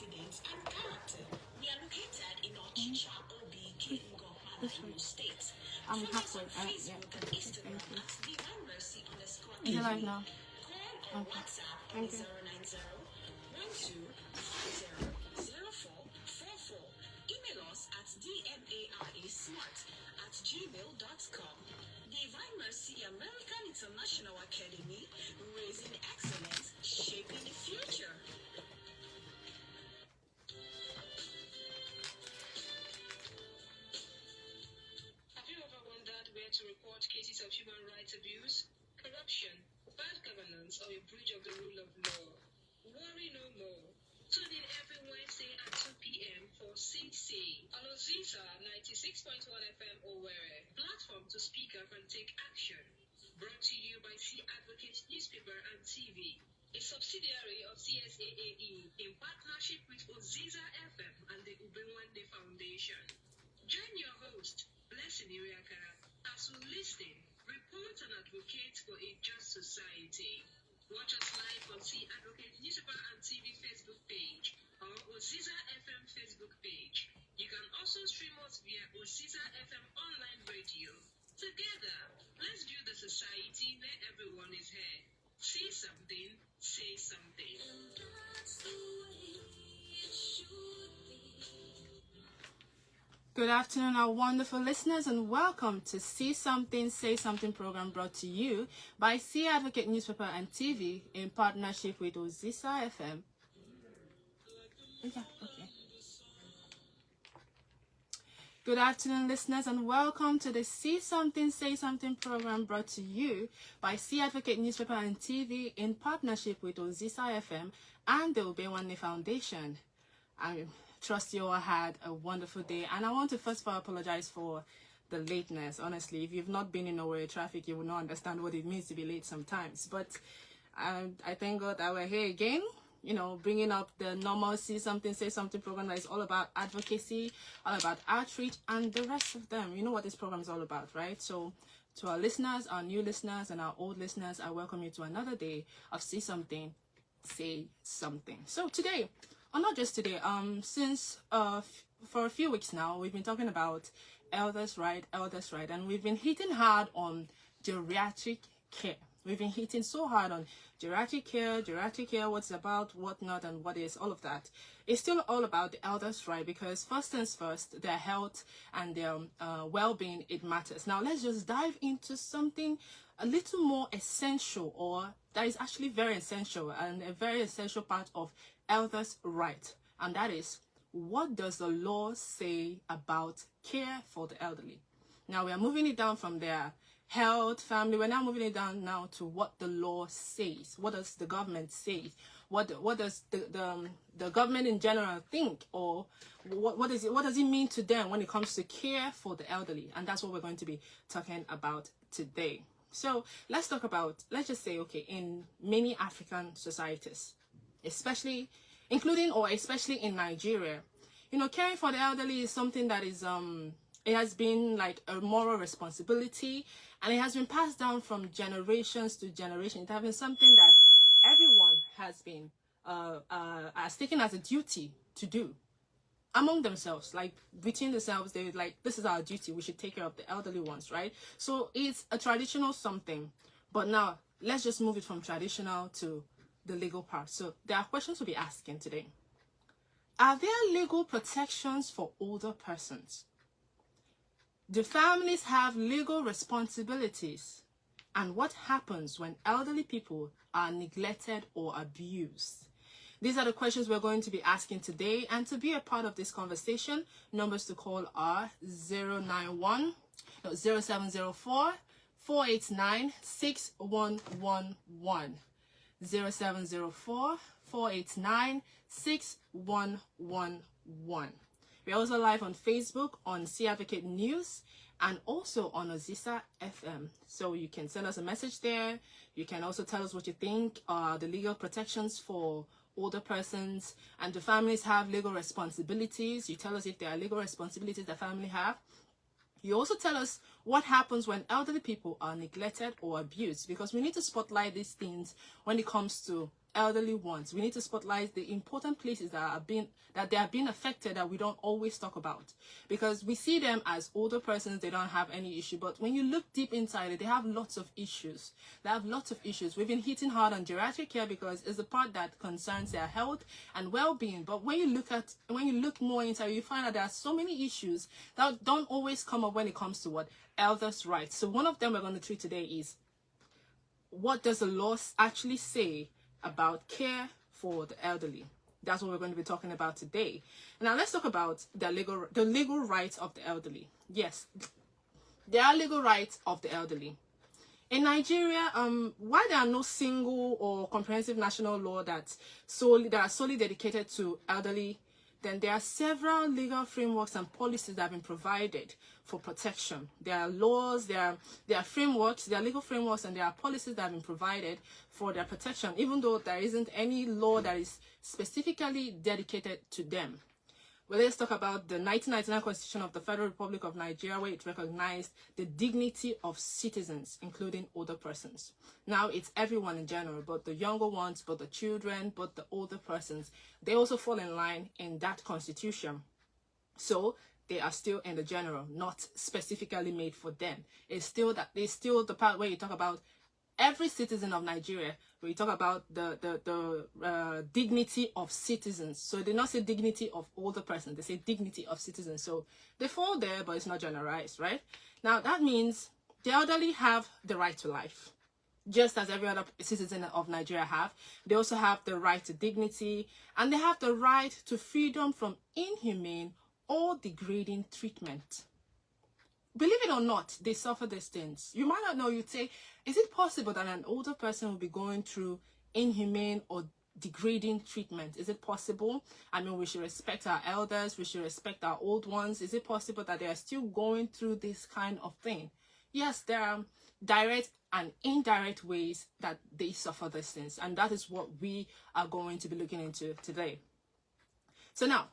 confidence, and character. We are located in Ochicha, Obi, Kingo, Imo State. I'm halfway. Facebook and Instagram at Divine Mercy _ Is it live now? Call or WhatsApp on 090-1250-0444. Email us at dmarasmart@gmail.com. Divine Mercy American International Academy, raising excellence, shaping the future. Have you ever wondered where to report cases of human rights abuse, corruption, bad governance, or a breach of the rule of law? Worry no more. Tune in every Wednesday at 2 p.m. for CC on Oziza 96.1 FM Owerri, platform to speak up and take action. Brought to you by C-Advocate Newspaper and TV, a subsidiary of CSAAE in partnership with Oziza FM and the Ubenwande Foundation. Join your host, Blessing Iriaka, as we listen, report and advocate for a just society. Watch us live on C-Advocate Newspaper and TV Facebook page or Oziza FM Facebook page. You can also stream us via Oziza FM online radio. Together, let's build a society where everyone is heard. See something, say something. Good afternoon, our wonderful listeners, and welcome to See Something, Say Something program brought to you by C-Advocate Newspaper and TV in partnership with Oziza FM. Good afternoon, listeners, and welcome to the See Something, Say Something program brought to you by C-Advocate Newspaper and TV in partnership with Oziza FM and the Ubenwande Foundation. I trust you all had a wonderful day, and I want to first of all apologize for the lateness. Honestly, if you've not been in Owerri traffic, you will not understand what it means to be late sometimes. But I thank God that we're here again, you know, bringing up the normal See Something, Say Something program that is all about advocacy, all about outreach, and the rest of them. You know what this program is all about, right? So to our listeners, our new listeners, and our old listeners, I welcome you to another day of See Something, Say Something. So today, or not just today, since for a few weeks now, we've been talking about elders' right, and we've been hitting hard on geriatric care. We've been hitting so hard on geriatric care, what's about, what not, and what is, all of that. It's still all about the elders' right, because first things first, their health and their well-being, it matters. Now, let's just dive into something a little more essential, or that is actually very essential, and a very essential part of elders' right, and that is, what does the law say about care for the elderly? Now, we are moving it down from their health, family. We're now moving it down now to what the law says. What does the government say? What does the government in general think, or what does it mean to them when it comes to care for the elderly? And that's what we're going to be talking about today. So let's talk about, let's just say, okay, in many African societies, especially in Nigeria, you know, caring for the elderly is something that is it has been like a moral responsibility, and it has been passed down from generations to generation. It has been something that everyone has been has taken as a duty to do among themselves, like between themselves. They're like, this is our duty, we should take care of the elderly ones, right? So it's a traditional something. But now let's just move it from traditional to the legal part. So there are questions to be asking today. Are there legal protections for older persons? Do families have legal responsibilities? And what happens when elderly people are neglected or abused? These are the questions we're going to be asking today. And to be a part of this conversation, numbers to call are 0704 489 6111. 0704 489 6111. We're also live on Facebook, on C-Advocate News, and also on Oziza FM. So you can send us a message there. You can also tell us what you think are the legal protections for older persons, and do families have legal responsibilities? You tell us if there are legal responsibilities the family have. You also tell us what happens when elderly people are neglected or abused, because we need to spotlight these things when it comes to elderly ones. We need to spotlight the important places that they are being affected that we don't always talk about, because we see them as older persons, they don't have any issue, but when you look deep inside it, they have lots of issues. We've been hitting hard on geriatric care because it's the part that concerns their health and well-being, but when you look more into it, you find that there are so many issues that don't always come up when it comes to what elders' rights. So one of them we're going to treat today is, what does the law actually say about care for the elderly? That's what we're going to be talking about today. Now let's talk about the legal rights of the elderly. Yes, there are legal rights of the elderly. In Nigeria, while there are no single or comprehensive national law that are solely dedicated to elderly, then there are several legal frameworks and policies that have been provided for protection. There are laws, there are frameworks, there are legal frameworks, and there are policies that have been provided for their protection, even though there isn't any law that is specifically dedicated to them. Well, let's talk about the 1999 Constitution of the Federal Republic of Nigeria, where it recognized the dignity of citizens, including older persons. Now, it's everyone in general, but the younger ones, but the children, but the older persons, they also fall in line in that constitution. So they are still in the general, not specifically made for them. It's still the part where you talk about every citizen of Nigeria, where you talk about the dignity of citizens. So they not say dignity of older person, they say dignity of citizens. So they fall there, but it's not generalized, right? Now that means the elderly have the right to life, just as every other citizen of Nigeria have. They also have the right to dignity, and they have the right to freedom from inhumane or degrading treatment. Believe it or not, they suffer these things. You might not know. You'd say, is it possible that an older person will be going through inhumane or degrading treatment? Is it possible? I mean, we should respect our elders. We should respect our old ones. Is it possible that they are still going through this kind of thing? Yes, there are direct and indirect ways that they suffer these things. And that is what we are going to be looking into today. So now,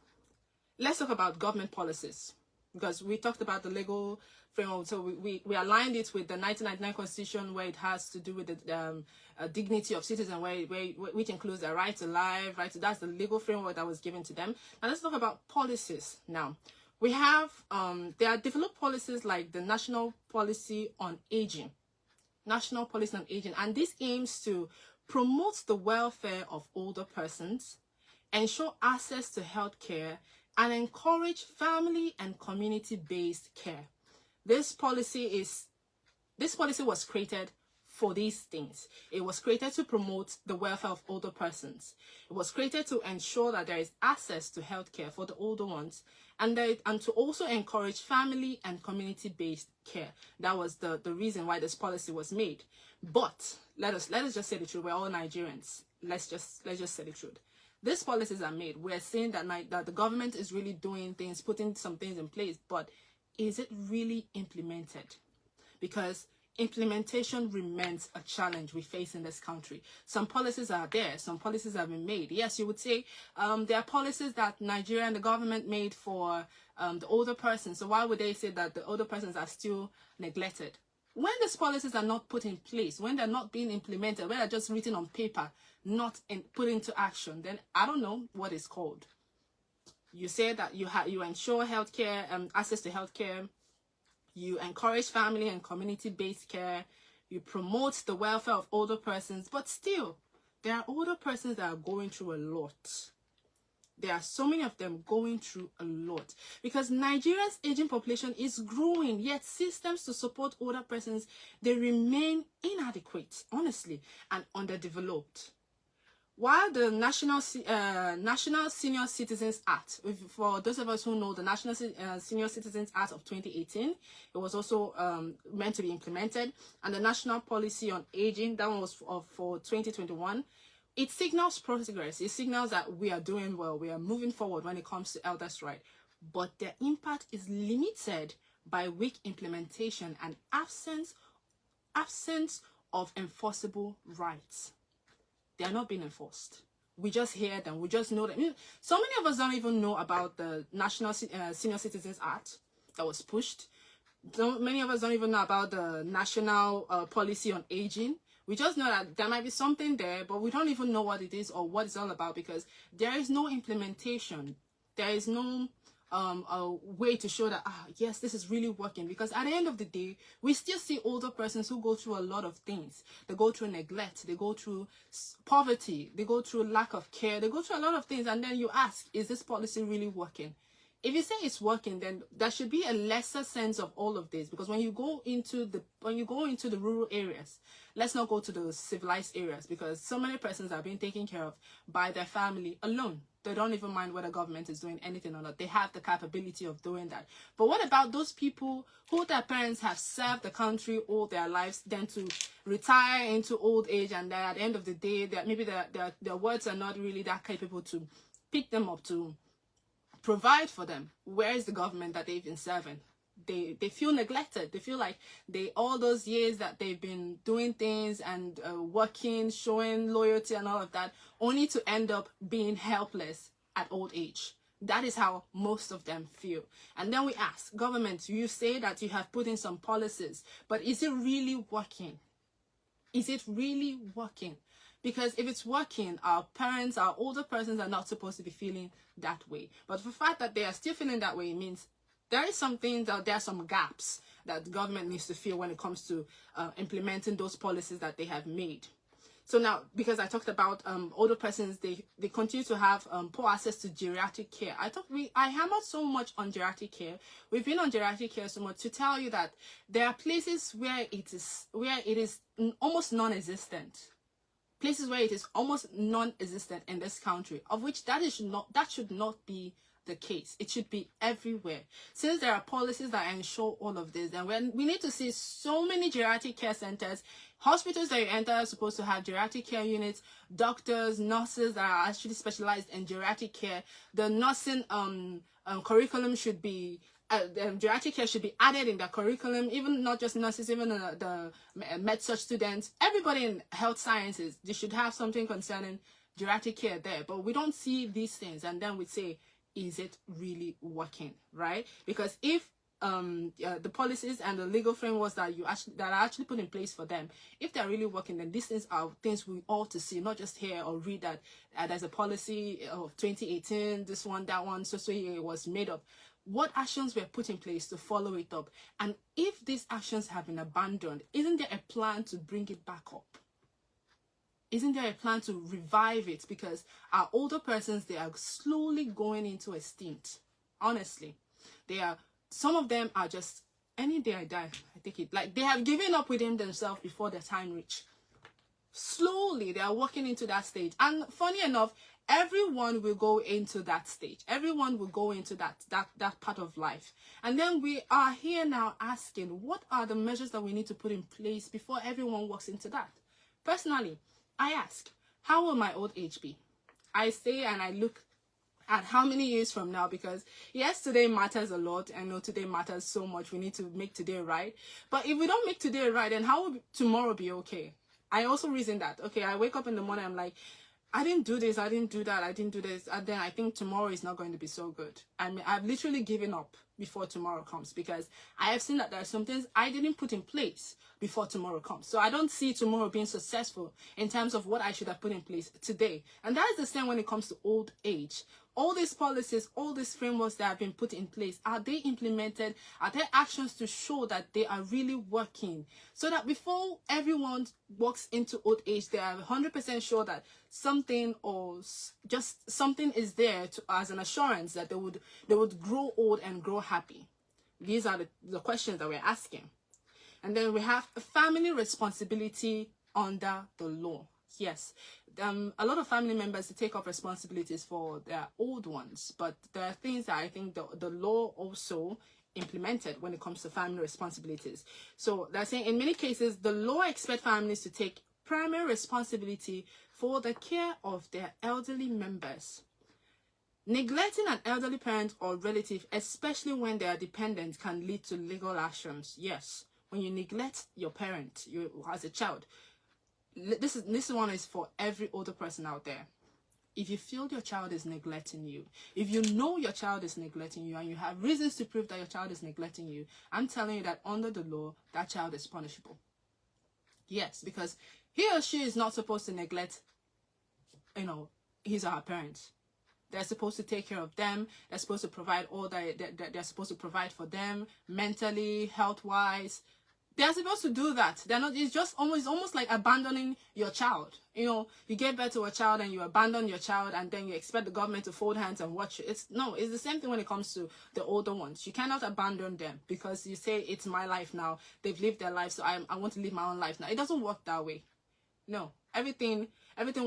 let's talk about government policies, because we talked about the legal framework. So we aligned it with the 1999 Constitution, where it has to do with the dignity of citizens, which includes the right to life, that's the legal framework that was given to them. Now let's talk about policies now. We have, there are developed policies like the National Policy on Aging. And this aims to promote the welfare of older persons, ensure access to health care, and encourage family and community-based care. This policy was created for these things. It was created to promote the welfare of older persons. It was created to ensure that there is access to health care for the older ones, and to also encourage family and community-based care. That was the reason why this policy was made. But let us just say the truth. We're all Nigerians. Let's just say the truth. These policies are made. We're saying that the government is really doing things, putting some things in place, but is it really implemented? Because implementation remains a challenge we face in this country. Some policies are there, some policies have been made. Yes, you would say there are policies that Nigeria and the government made for the older persons. So why would they say that the older persons are still neglected? When these policies are not put in place, when they're not being implemented, when they're just written on paper, not put into action, then I don't know what it's called. You say that you ensure healthcare, access to healthcare, you encourage family and community-based care, you promote the welfare of older persons, but still, there are older persons that are going through a lot. There are so many of them going through a lot because Nigeria's aging population is growing, yet systems to support older persons, they remain inadequate, honestly, and underdeveloped. While the National Senior Citizens Act, for those of us who know the National Senior Citizens Act of 2018, it was also meant to be implemented, and the National Policy on Aging, that one was for 2021, it signals progress. It signals that we are doing well, we are moving forward when it comes to elders' rights, but their impact is limited by weak implementation and absence of enforceable rights. They are not being enforced. We just hear them. We just know them. So many of us don't even know about the National Senior Citizens Act that was pushed. So many of us don't even know about the National Policy on Aging, We just know that there might be something there, but we don't even know what it is or what it's all about, because there is no implementation. There is no a way to show that, yes, this is really working. Because at the end of the day, we still see older persons who go through a lot of things. They go through neglect, they go through poverty, they go through lack of care, they go through a lot of things. And then you ask, is this policy really working? If you say it's working, then there should be a lesser sense of all of this. Because when you go into the rural areas, let's not go to the civilized areas, because so many persons are being taken care of by their family alone. They don't even mind whether government is doing anything or not. They have the capability of doing that. But what about those people who their parents have served the country all their lives, then to retire into old age, and then at the end of the day, that maybe their words are not really that capable to pick them up, to provide for them? Where is the government that they've been serving? They feel neglected. They feel like all those years that they've been doing things and working, showing loyalty and all of that, only to end up being helpless at old age. That is how most of them feel. And then we ask, government, you say that you have put in some policies, but is it really working? Is it really working? Because if it's working, our parents, our older persons are not supposed to be feeling that way. But the fact that they are still feeling that way means there is something, that there are some gaps that the government needs to fill when it comes to implementing those policies that they have made. So now, because I talked about older persons, they continue to have poor access to geriatric care. I hammered so much on geriatric care. We've been on geriatric care so much to tell you that there are places where it is almost non-existent. Places where it is almost non-existent in this country, of which that should not be the case. It should be everywhere. Since there are policies that ensure all of this, then we need to see so many geriatric care centers. Hospitals that you enter are supposed to have geriatric care units, doctors, nurses that are actually specialized in geriatric care. The nursing curriculum should be geriatric care should be added in the curriculum, even not just nurses, even the med-surg students, everybody in health sciences, they should have something concerning geriatric care there. But we don't see these things, and then we say, is it really working, right? Because if the policies and the legal frameworks that are actually put in place for them, if they're really working, then these things are things we ought to see, not just hear or read that there's a policy of 2018, this one, that one, so it was made up. What actions were put in place to follow it up? And if these actions have been abandoned, isn't there a plan to bring it back up? Isn't there a plan to revive it? Because our older persons, they are slowly going into a stint. Honestly, some of them are just, any day I die, I take it. Like, they have given up within themselves before their time reach. Slowly, they are walking into that stage. And funny enough, everyone will go into that stage. Everyone will go into that part of life. And then we are here now asking, what are the measures that we need to put in place before everyone walks into that? Personally, I ask, how will my old age be? I say, and I look at how many years from now, because yes, today matters a lot. I know today matters so much. We need to make today right. But if we don't make today right, then how will tomorrow be okay? I also reason that, okay, I wake up in the morning, I'm like, I didn't do this, I didn't do that, I didn't do this, and then I think tomorrow is not going to be so good. I mean, I've literally given up before tomorrow comes, because I have seen that there are some things I didn't put in place before tomorrow comes. So I don't see tomorrow being successful in terms of what I should have put in place today. And that is the same when it comes to old age. All these policies, all these frameworks that have been put in place, are they implemented? Are there actions to show that they are really working? So that before everyone walks into old age, they are 100% sure that something or just something is there as an assurance that they would grow old and grow happy. These are the questions that we're asking. And then we have a family responsibility under the law. Yes, a lot of family members take up responsibilities for their old ones, but there are things that I think the law also implemented when it comes to family responsibilities. So they're saying in many cases, the law expects families to take primary responsibility for the care of their elderly members. Neglecting an elderly parent or relative, especially when they are dependent, can lead to legal actions. Yes, when you neglect your parent, you as a child, this one is for every older person out there. If you feel your child is neglecting you, if you know your child is neglecting you, and you have reasons to prove that your child is neglecting you, I'm telling you that under the law, that child is punishable. Yes, because he or she is not supposed to neglect, his or her parents. They're supposed to take care of them. They're supposed to provide all that they're supposed to provide for them, mentally, health-wise. They're supposed to do that. They're not. It's just almost like abandoning your child. You give birth to a child and you abandon your child, and then you expect the government to fold hands and watch it. It's the same thing when it comes to the older ones. You cannot abandon them because you say it's my life now. They've lived their life, so I want to live my own life now. It doesn't work that way. No, everything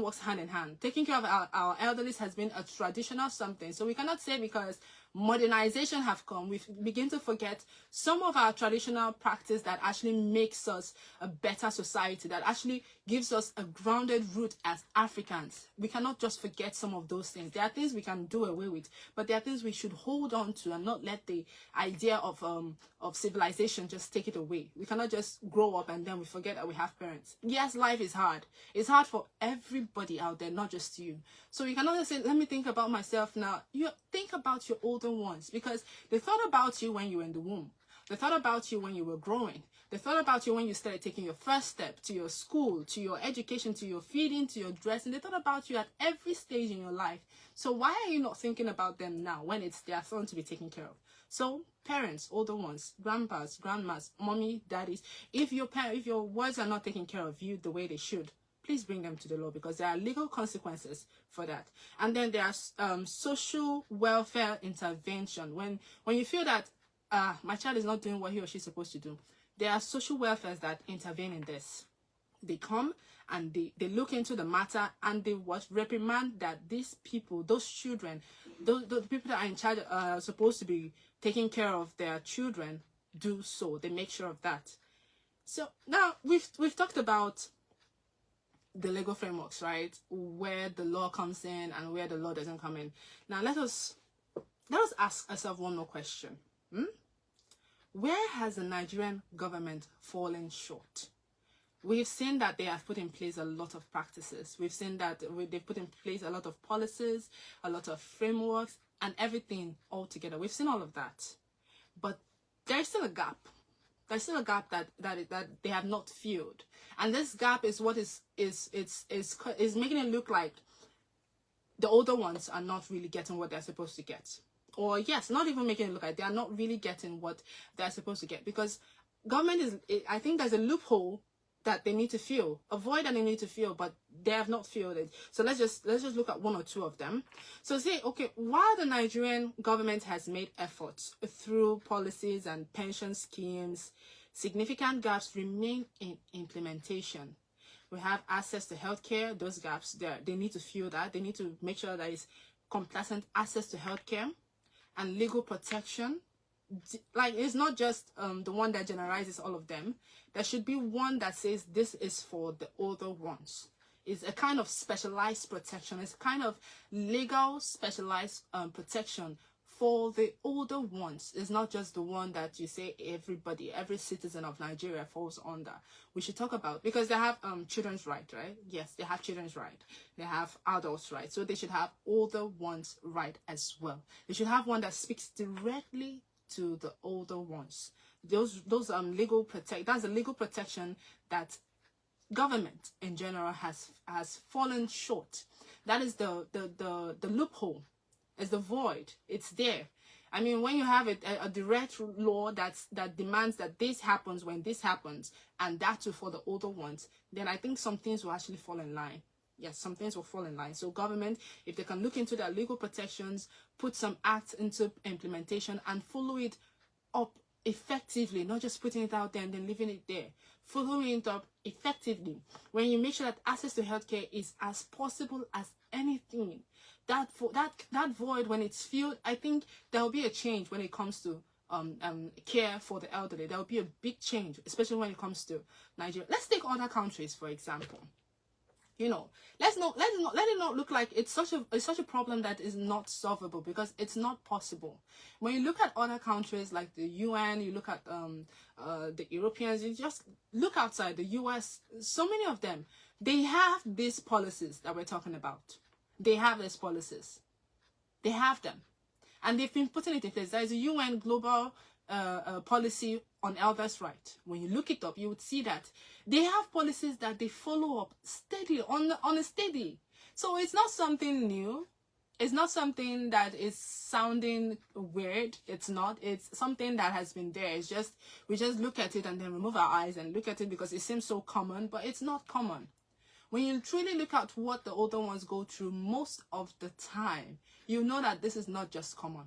works hand in hand. Taking care of our elderly has been a traditional something. So we cannot say because modernization have come, we begin to forget some of our traditional practice that actually makes us a better society, that actually gives us a grounded root as Africans. We cannot just forget some of those things. There are things we can do away with, but there are things we should hold on to and not let the idea of civilization just take it away. We cannot just grow up and then we forget that we have parents. Yes, life is hard. It's hard for everybody out there, not just you. So you cannot just say, let me think about myself now. You think about your older ones, because they thought about you when you were in the womb. They thought about you when you were growing. They thought about you when you started taking your first step to your school, to your education, to your feeding, to your dressing. They thought about you at every stage in your life. So why are you not thinking about them now when it's their turn to be taken care of? So parents, older ones, grandpas, grandmas, mommy, daddies, if your words are not taking care of you the way they should, please bring them to the law, because there are legal consequences for that. And then there's social welfare intervention. When you feel that my child is not doing what he or she is supposed to do, there are social welfares that intervene in this. They come and they look into the matter and they reprimand that these people, those children, those people that are in charge are supposed to be taking care of their children, do so. They make sure of that. So now we've talked about the legal frameworks, right? Where the law comes in and where the law doesn't come in. Now let us ask ourselves one more question. Where has the Nigerian government fallen short? We've seen that they have put in place a lot of practices. We've seen that they've put in place a lot of policies, a lot of frameworks, and everything all together. We've seen all of that. But there's still a gap. There's still a gap that they have not filled. And this gap is what is making it look like the older ones are not really getting what they're supposed to get. Or yes, not even making it look like they are not really getting what they're supposed to get. Because government I think there's a loophole that they need to fill, a void that they need to fill, but they have not filled it. So let's just look at one or two of them. So say, okay, while the Nigerian government has made efforts through policies and pension schemes, significant gaps remain in implementation. We have access to healthcare. Those gaps, they need to fill that. They need to make sure that it's complacent access to healthcare and legal protection. Like, it's not just the one that generalizes all of them. There should be one that says this is for the older ones. It's a kind of specialized protection. It's kind of legal specialized protection for the older ones. It's not just the one that you say every citizen of Nigeria falls under. We should talk about, because they have children's right, right? Yes, they have children's right. They have adults' right. So they should have older ones' right as well. They should have one that speaks directly to the older ones. Those legal that's a legal protection that government in general has fallen short. That is the loophole. It's the void. It's there. I mean, when you have a direct law that demands that this happens when this happens, and that too for the older ones, then I think some things will actually fall in line. Yes, some things will fall in line. So government, if they can look into their legal protections, put some acts into implementation and follow it up effectively, not just putting it out there and then leaving it there. Following it up effectively. When you make sure that access to healthcare is as possible as anything, that void, when it's filled, I think there will be a change when it comes to care for the elderly. There will be a big change, especially when it comes to Nigeria. Let's take other countries, for example. You know, let it not look like it's such a problem that is not solvable, because it's not possible. When you look at other countries like the UN, you look at the Europeans, you just look outside the US. So many of them, they have these policies that we're talking about. They have these policies. They have them, and they've been putting it in place. There is a UN global policy on elders' right. When you look it up, you would see that they have policies that they follow up steadily on a steady. So it's not something new. It's not something that is sounding weird. It's not. It's something that has been there. It's just, we just look at it and then remove our eyes and look at it because it seems so common, but it's not common. When you truly look at what the older ones go through most of the time, you know that this is not just common.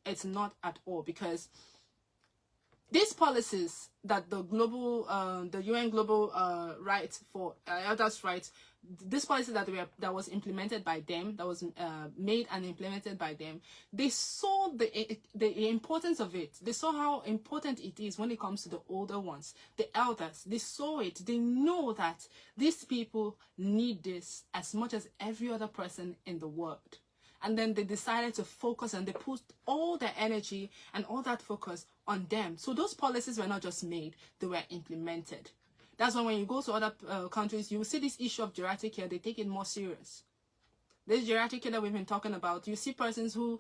It's not at all, because these policies that the UN Global Rights for Elders' Rights, this policy that was implemented by them, that was made and implemented by them, they saw the importance of it. They saw how important it is when it comes to the older ones, the elders. They saw it. They know that these people need this as much as every other person in the world. And then they decided to focus, and they put all their energy and all that focus on them. So those policies were not just made, they were implemented. That's why when you go to other countries, you will see this issue of geriatric care, they take it more serious. This geriatric care that we've been talking about, you see persons who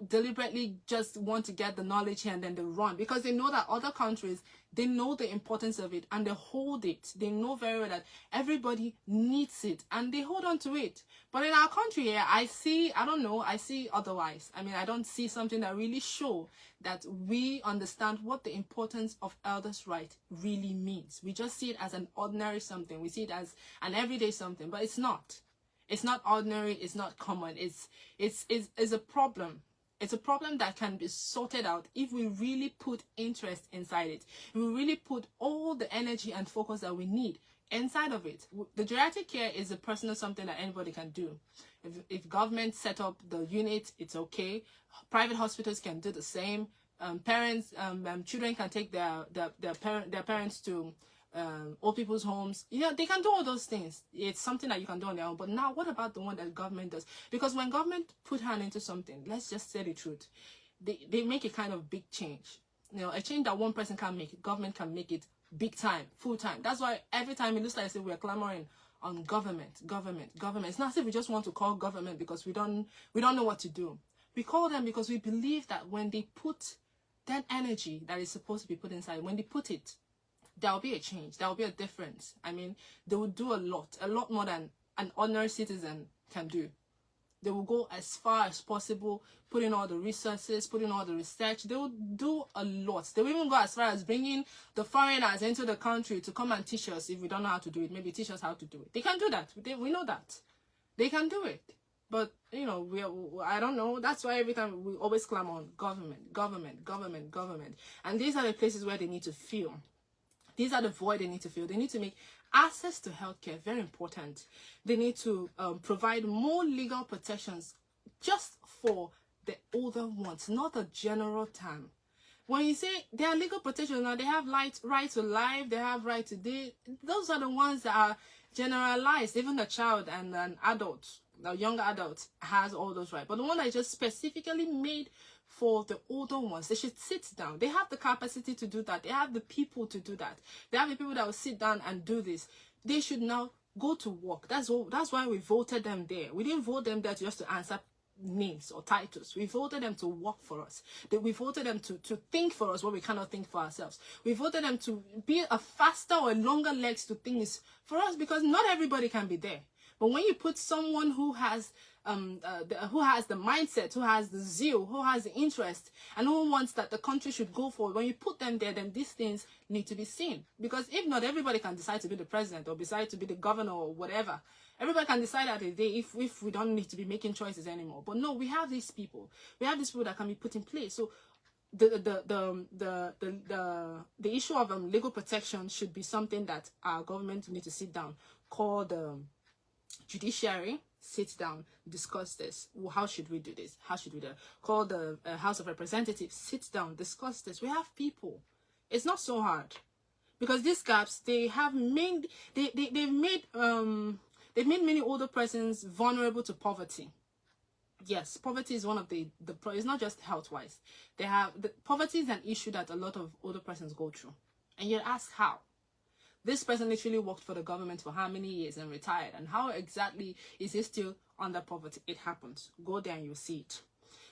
deliberately just want to get the knowledge here and then they run, because they know that other countries, they know the importance of it and they hold it. They know very well that everybody needs it and they hold on to it. But in our country here, I see otherwise. I mean, I don't see something that really show that we understand what the importance of elders' right really means. We just see it as an ordinary something. We see it as an everyday something, but it's not. It's not ordinary. It's not common. It's a problem. It's a problem that can be sorted out if we really put interest inside it. If we really put all the energy and focus that we need inside of it. The geriatric care is a personal something that anybody can do. If government set up the unit, it's okay. Private hospitals can do the same. Children can take their parents to old people's homes. You know, they can do all those things. It's something that you can do on their own. But now, what about the one that government does? Because when government put hand into something, let's just say the truth, they make a kind of big change. You know, a change that one person can make, government can make it big time, full time. That's why every time it looks like we're clamoring on government. It's not as if we just want to call government because we don't know what to do. We call them because we believe that when they put that energy that is supposed to be put inside, when they put it, there will be a change. There will be a difference. I mean, they will do a lot more than an ordinary citizen can do. They will go as far as possible, put in all the resources, put in all the research. They will do a lot. They will even go as far as bringing the foreigners into the country to come and teach us if we don't know how to do it. Maybe teach us how to do it. They can do that. We know that. They can do it. But, you know, I don't know. That's why every time we always clamor on government. And these are the places where they need to feel. These are the void they need to fill. They need to make access to healthcare very important. They need to provide more legal protections just for the older ones, not a general term. When you say there are legal protections, now they have right to life, they have right to this. Those are the ones that are generalized. Even a child and an adult, a younger adult, has all those rights. But the one that is just specifically made for the older ones, they should sit down. They have the capacity to do that. They have the people to do that. They have the people that will sit down and do this. They should now go to work. That's why we voted them there. We didn't vote them there just to answer names or titles. We voted them to work for us. We voted them to think for us what we cannot think for ourselves. We voted them to be a faster or longer legs to things for us, because not everybody can be there. But when you put someone who has the mindset, who has the zeal, who has the interest, and who wants that the country should go forward, when you put them there, then these things need to be seen. Because if not, everybody can decide to be the president or decide to be the governor or whatever. Everybody can decide that a day if we don't need to be making choices anymore. But no, we have these people. We have these people that can be put in place. So the issue of legal protection should be something that our government need to sit down, call the judiciary, sit down, discuss this. Well, how should we do this? How should we do that? Call the House of Representatives, sit down, discuss this. We have people. It's not so hard, because these gaps, they have made they've made many older persons vulnerable to poverty. Yes, poverty is one of the it's not just health wise. Poverty is an issue that a lot of older persons go through, and you ask how. This person literally worked for the government for how many years and retired, and how exactly is he still under poverty? It happens. Go there and you'll see it.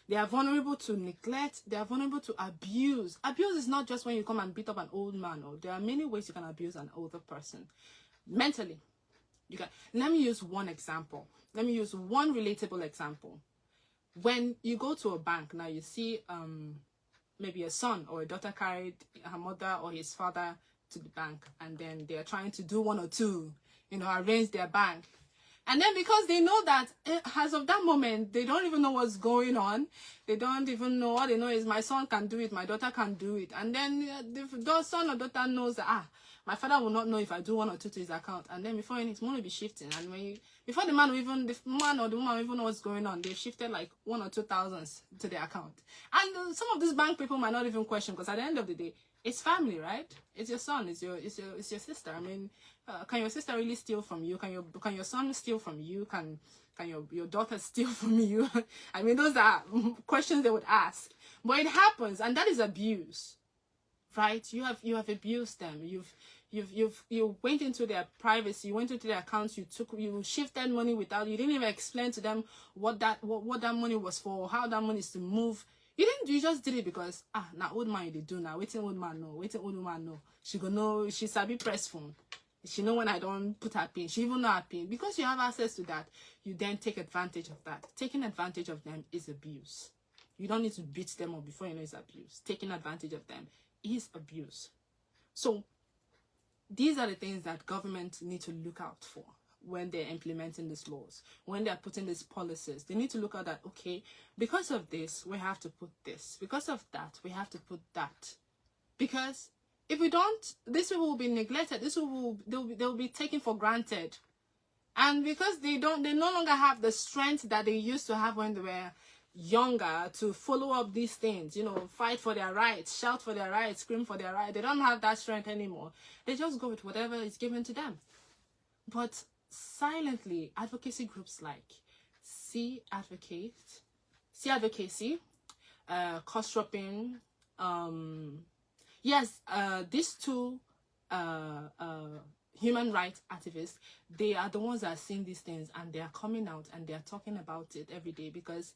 They are vulnerable to neglect. They are vulnerable to abuse. Abuse is not just when you come and beat up an old man. Or there are many ways you can abuse an older person. Mentally, you can. Let me use one example. Let me use one relatable example. When you go to a bank now, you see maybe a son or a daughter carried her mother or his father to the bank, and then they are trying to do one or two, arrange their bank. And then because they know that as of that moment, they don't even know what's going on. They don't even know. All they know is my son can do it, my daughter can do it. And then the son or daughter knows that, my father will not know if I do one or two to his account. And then before it's going to be shifting. And before the man or the woman even know what's going on, they've shifted like 1,000 or 2,000 to their account. And some of these bank people might not even question, because at the end of the day, it's family, right? It's your son, it's your sister. I mean, can your sister really steal from you? Can your son steal from you? Can your daughter steal from you? I mean, those are questions they would ask. But it happens, and that is abuse, right? You have abused them. You went into their privacy. You went into their accounts. You shifted money without. You didn't even explain to them what that money was for, how that money is to move. You just did it because now old man they do now. Waiting old man know. Waiting old woman know. She go know. She sabi press phone. She know when I don't put her pin. She even know her pin. Because you have access to that, you then take advantage of that. Taking advantage of them is abuse. You don't need to beat them up before you know it's abuse. Taking advantage of them is abuse. So these are the things that government need to look out for when they're implementing these laws, when they're putting these policies. They need to look at that, okay, because of this, we have to put this. Because of that, we have to put that. Because if we don't, this will be neglected. They'll be taken for granted. And because they no longer have the strength that they used to have when they were younger to follow up these things, fight for their rights, shout for their rights, scream for their rights. They don't have that strength anymore. They just go with whatever is given to them. But silently, advocacy groups like C-Advocacy, cost dropping, these two human rights activists, they are the ones that are seeing these things, and they are coming out and they are talking about it every day, because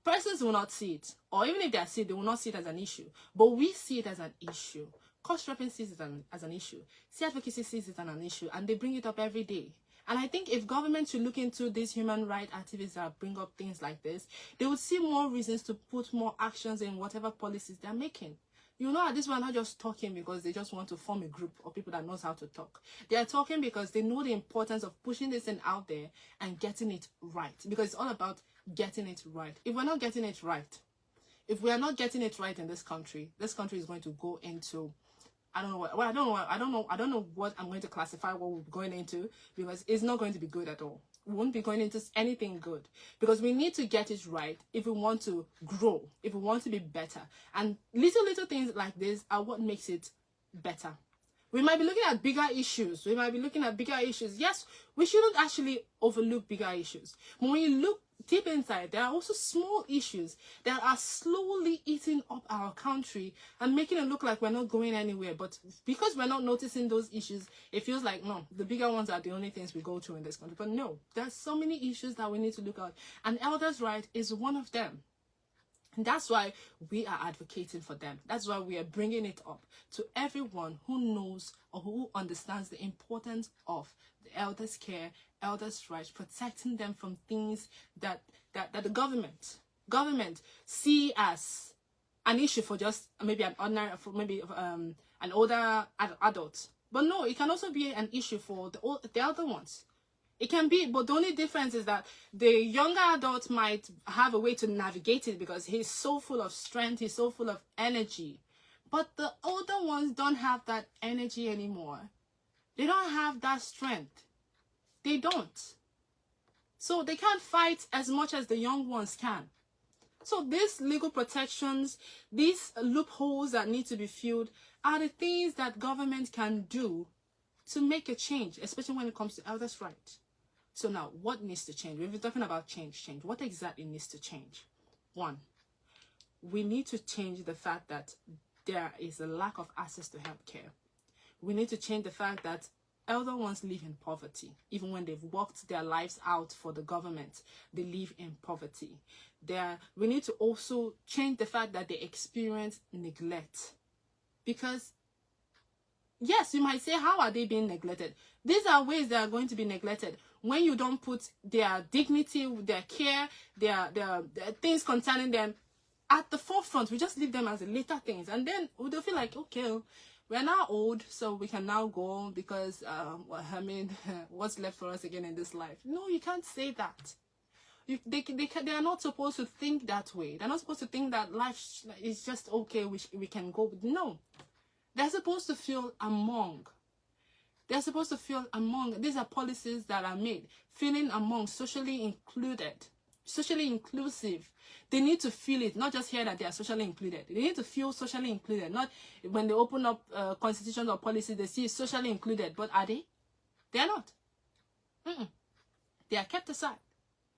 persons will not see it, or even if they see it, they will not see it as an issue. But we see it as an issue. Cost dropping sees it as an issue. C-Advocacy sees it as an issue, and they bring it up every day. And I think if government should look into these human rights activists that bring up things like this, they would see more reasons to put more actions in whatever policies they're making. At this one, not just talking because they just want to form a group of people that knows how to talk. They are talking because they know the importance of pushing this thing out there and getting it right. Because it's all about getting it right. If we're not getting it right, if we are not getting it right in this country is going to go into, I don't know what I'm going to classify what we're going into, because it's not going to be good at all. We won't be going into anything good, because we need to get it right if we want to grow, if we want to be better. And little things like this are what makes it better. We might be looking at bigger issues. Yes, we shouldn't actually overlook bigger issues. But when you look deep inside, there are also small issues that are slowly eating up our country and making it look like we're not going anywhere. But because we're not noticing those issues, it feels like, no, the bigger ones are the only things we go through in this country. But no, there's so many issues that we need to look at. And elders' right is one of them. And that's why we are advocating for them. That's why we are bringing it up to everyone who knows or who understands the importance of the elders' care, elders' rights, protecting them from things that the government see as an issue for just maybe an ordinary, for maybe an older adult. But no, it can also be an issue for the elder ones. It can be, but the only difference is that the younger adult might have a way to navigate it because he's so full of strength, he's so full of energy. But the older ones don't have that energy anymore. They don't have that strength. They don't. So they can't fight as much as the young ones can. So these legal protections, these loopholes that need to be filled are the things that government can do to make a change, especially when it comes to elders' rights. So now, what needs to change? We've been talking about change. What exactly needs to change? One, we need to change the fact that there is a lack of access to healthcare. We need to change the fact that elder ones live in poverty. Even when they've worked their lives out for the government, they live in poverty. We need to also change the fact that they experience neglect. Because, yes, you might say, how are they being neglected? These are ways they are going to be neglected. When you don't put their dignity, their care, their things concerning them at the forefront, we just leave them as the later things. And then they'll feel like, okay, we're now old, so we can now go because, what's left for us again in this life? No, you can't say that. They are not supposed to think that way. They're not supposed to think that life is just okay, we can go. No. They're supposed to feel among. They're supposed to feel among. These are policies that are made. Feeling among, socially included, socially inclusive. They need to feel it, not just hear that they are socially included. They need to feel socially included. Not when they open up constitutions or policies, they see socially included. But are they? They are not. They are kept aside,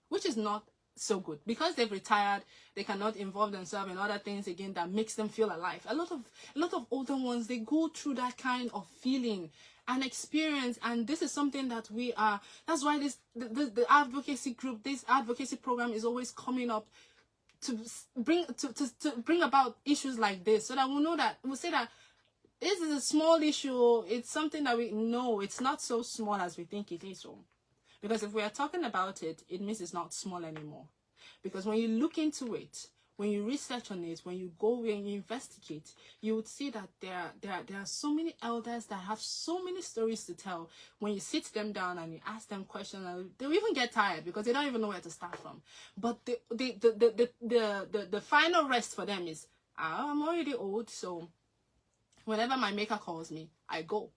which is not so good. Because they've retired, they cannot involve themselves in other things again that makes them feel alive. A lot of older ones, they go through that kind of feeling and experience, and this is something that that's why the advocacy group, this advocacy program is always coming up to bring about issues like this, so that we'll say that this is a small issue. It's something that we know it's not so small as we think it is. Because if we are talking about it, it means it's not small anymore. Because when you look into it, when you research on it, when you go and you investigate, you would see that there are so many elders that have so many stories to tell. When you sit them down and you ask them questions, they'll even get tired because they don't even know where to start from. But the final rest for them is, I'm already old, so whenever my maker calls me, I go.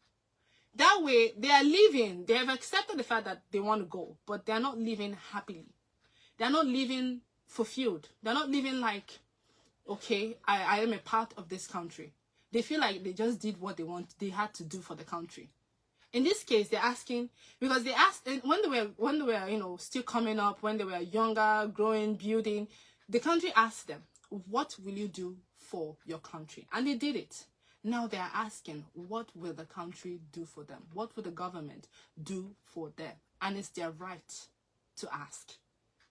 That way, they are living. They have accepted the fact that they want to go, but they are not living happily. They are not living fulfilled. They're not living like, okay, I am a part of this country. They feel like they just did what they had to do for the country. In this case, they're asking, because they asked when they were still coming up, when they were younger, growing, building, the country asked them, what will you do for your country? And they did it. Now they are asking, what will the country do for them? What will the government do for them? And it's their right to ask.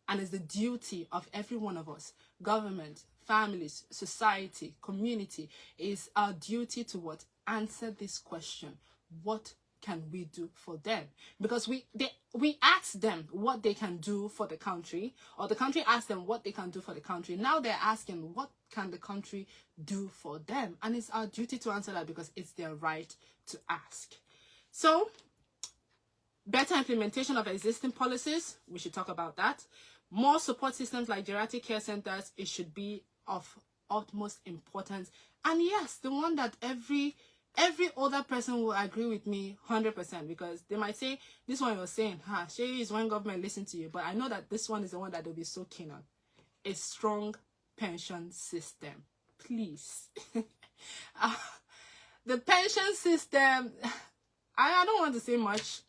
And it's the duty of every one of us, government, families, society, community, is our duty to what? Answer this question. What can we do for them? Because we ask them what they can do for the country, or the country asks them what they can do for the country. Now they're asking, what can the country do for them? And it's our duty to answer that because it's their right to ask. So, better implementation of existing policies, we should talk about that. More support systems like geriatric care centers, it should be of utmost importance. And yes, the one that every other person will agree with me 100%, because they might say, this one you're saying, Shay is when government listen to you, but I know that this one is the one that they'll be so keen on. A strong pension system. Please. The pension system, I don't want to say much.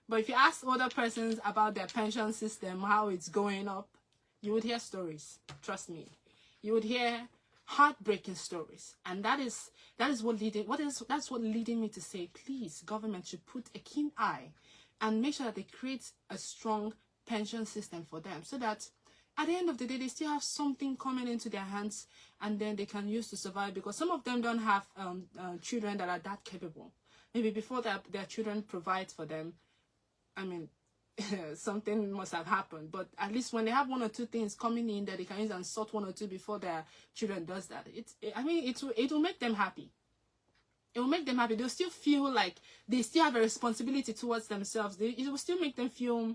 But if you ask other persons about their pension system, how it's going up, you would hear stories. Trust me. You would hear heartbreaking stories. And that's what leading me to say, please, government should put a keen eye and make sure that they create a strong pension system for them, so that at the end of the day, they still have something coming into their hands and then they can use to survive, because some of them don't have children that are that capable. Maybe before their children provide for them, something must have happened, but at least when they have one or two things coming in that they can use and sort one or two before their children does that, it will make them happy. It will make them happy. They'll still feel like they still have a responsibility towards themselves. It will still make them feel,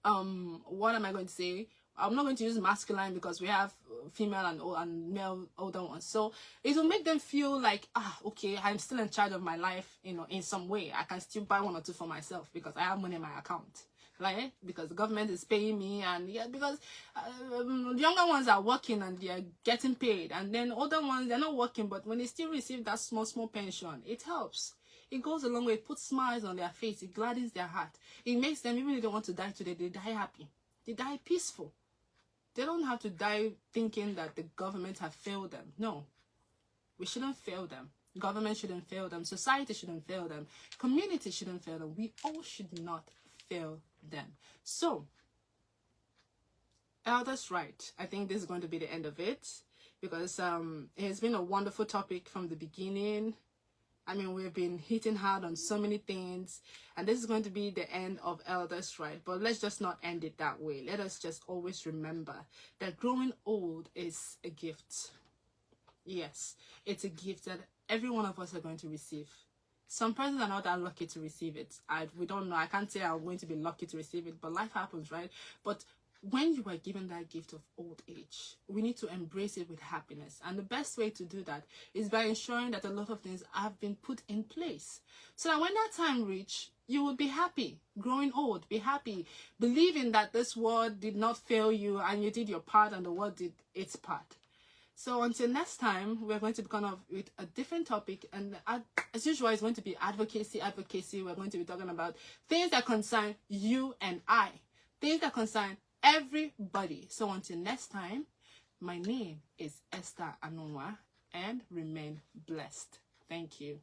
what am I going to say? I'm not going to use masculine because we have female and male older ones. So it will make them feel like, okay, I'm still in charge of my life, in some way. I can still buy one or two for myself because I have money in my account. Right? Because the government is paying me, and because younger ones are working and they're getting paid. And then older ones, they're not working, but when they still receive that small pension, it helps. It goes a long way. It puts smiles on their face. It gladdens their heart. It makes them, even if they don't want to die today, they die happy. They die peaceful. They don't have to die thinking that the government have failed them. No, we shouldn't fail them. Government shouldn't fail them. Society shouldn't fail them. Community shouldn't fail them. We all should not fail them. So, elders' right. I think this is going to be the end of it, because it has been a wonderful topic from the beginning. I mean, we've been hitting hard on so many things, and this is going to be the end of elders' right. But let's just not end it that way. Let us just always remember that growing old is a gift. Yes, it's a gift that every one of us are going to receive. Some persons are not that lucky to receive it. We don't know. I can't say I'm going to be lucky to receive it, but life happens, right? But when you are given that gift of old age, we need to embrace it with happiness. And the best way to do that is by ensuring that a lot of things have been put in place. So that when that time reaches, you will be happy. Growing old, be happy. Believing that this world did not fail you and you did your part and the world did its part. So until next time, we're going to come up with a different topic. And as usual, it's going to be advocacy. We're going to be talking about things that concern you and I. Things that concern everybody. So until next time, my name is Esther Anonwa, and remain blessed. Thank you.